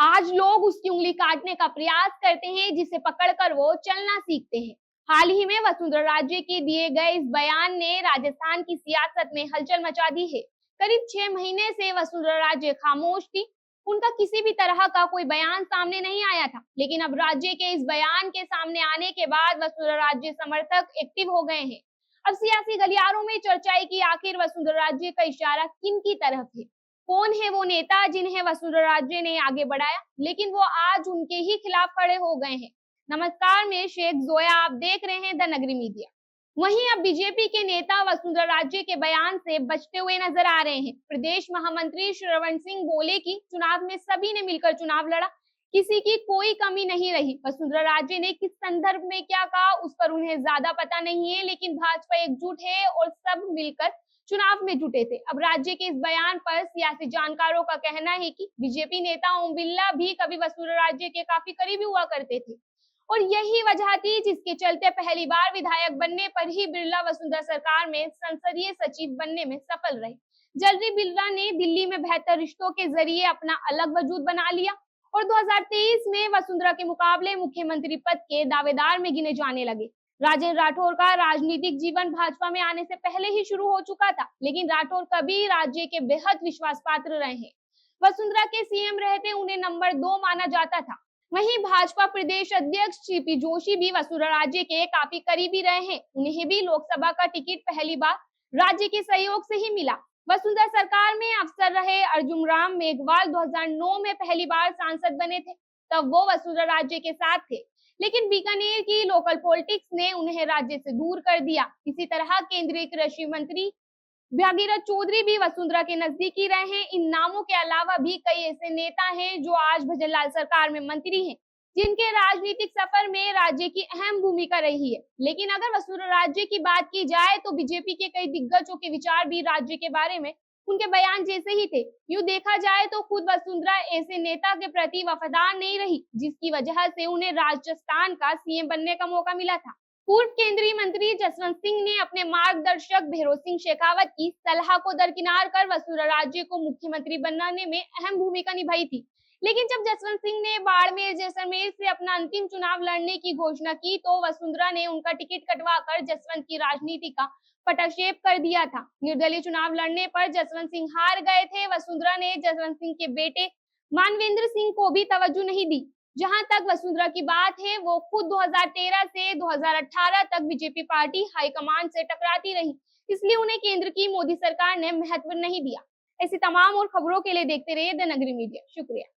आज लोग उसकी उंगली काटने का प्रयास करते हैं जिसे पकड़कर वो चलना सीखते हैं। हाल ही में वसुंधरा राजे के दिए गए इस बयान ने राजस्थान की सियासत में हलचल मचा दी है। करीब 6 महीने से वसुंधरा राजे खामोश थी। उनका किसी भी तरह का कोई बयान सामने नहीं आया था, लेकिन अब राज्य के इस बयान के सामने आने के बाद वसुंधरा राजे समर्थक एक्टिव हो गए हैं। अब सियासी गलियारों में चर्चा है कि आखिर वसुंधरा राजे का इशारा किन की तरफ है। कौन है वो नेता जिन्हें वसुंधरा राजे ने आगे बढ़ाया, लेकिन वो आज उनके ही खिलाफ खड़े हो गए हैं। नमस्कार, मैं शेख जोया, आप देख रहे हैं द नगरी मीडिया। वहीं अब बीजेपी के नेता वसुंधरा राजे के बयान से बचते हुए नजर आ रहे हैं। प्रदेश महामंत्री श्रवण सिंह बोले कि चुनाव में सभी ने मिलकर चुनाव लड़ा, किसी की कोई कमी नहीं रही। वसुंधरा राजे ने किस संदर्भ में क्या कहा उस पर उन्हें ज्यादा पता नहीं है, लेकिन भाजपा एकजुट है और सब मिलकर चुनाव में जुटे थे। अब राज्य के इस बयान पर सियासी जानकारों का कहना है कि बीजेपी नेता ओम बिरला भी कभी वसुंधरा राजे के काफी करीबी हुआ करते थे और यही वजह थी जिसके चलते पहली बार विधायक बनने पर ही बिरला वसुंधरा सरकार में संसदीय सचिव बनने में सफल रहे। जल्दी बिरला ने दिल्ली में बेहतर रिश्तों के जरिए अपना अलग वजूद बना लिया और 2023 में वसुंधरा के मुकाबले मुख्यमंत्री पद के दावेदार में गिने जाने लगे। राजेंद्र राठौर का राजनीतिक जीवन भाजपा में आने से पहले ही शुरू हो चुका था, लेकिन राठौर कभी राज्य के बेहद विश्वास पात्र रहे हैं। वसुंधरा के सीएम रहते उन्हें नंबर 2 माना जाता था। वहीं भाजपा प्रदेश अध्यक्ष सीपी जोशी भी वसुंधरा राजे के काफी करीबी रहे हैं। उन्हें भी लोकसभा का टिकट पहली बार राज्य के सहयोग से ही मिला। वसुंधरा सरकार में अफसर रहे अर्जुन राम मेघवाल 2009 में पहली बार सांसद बने थे, तब वो वसुंधरा राजे के साथ थे, लेकिन बीकानेर की लोकल पॉलिटिक्स ने उन्हें राज्य से दूर कर दिया। इसी तरह केंद्रीय कृषि मंत्री भागीरथ चौधरी भी वसुंधरा के नजदीकी रहे हैं। इन नामों के अलावा भी कई ऐसे नेता हैं जो आज भजनलाल सरकार में मंत्री हैं, जिनके राजनीतिक सफर में राज्य की अहम भूमिका रही है। लेकिन अगर वसुंधरा राजे की बात की जाए तो बीजेपी के कई दिग्गजों के विचार भी राज्य के बारे में उनके बयान जैसे ही थे। यूं देखा जाए तो खुद वसुंधरा ऐसे नेता के प्रति वफादार नहीं रही, जिसकी वजह से उन्हें राजस्थान का सीएम बनने का मौका मिला था। पूर्व केंद्रीय मंत्री जसवंत सिंह ने अपने मार्गदर्शक भैरों सिंह शेखावत की सलाह को दरकिनार कर वसुंधरा राजे को मुख्यमंत्री बनाने में अहम भूमिका निभाई थी। लेकिन जब जसवंत सिंह ने बाड़मेर जैसलमेर से अपना अंतिम चुनाव लड़ने की घोषणा की तो वसुंधरा ने उनका टिकट कटवाकर जसवंत की राजनीति का पटाक्षेप कर दिया था। निर्दलीय चुनाव लड़ने पर जसवंत सिंह हार गए थे। वसुंधरा ने जसवंत सिंह के बेटे मानवेंद्र सिंह को भी तवज्जो नहीं दी। जहां तक वसुंधरा की बात है, वो खुद 2013 से 2018 तक बीजेपी पार्टी हाईकमान से टकराती रही, इसलिए उन्हें केंद्र की मोदी सरकार ने महत्व नहीं दिया। ऐसी तमाम और खबरों के लिए देखते रहिए द नगरी मीडिया। शुक्रिया।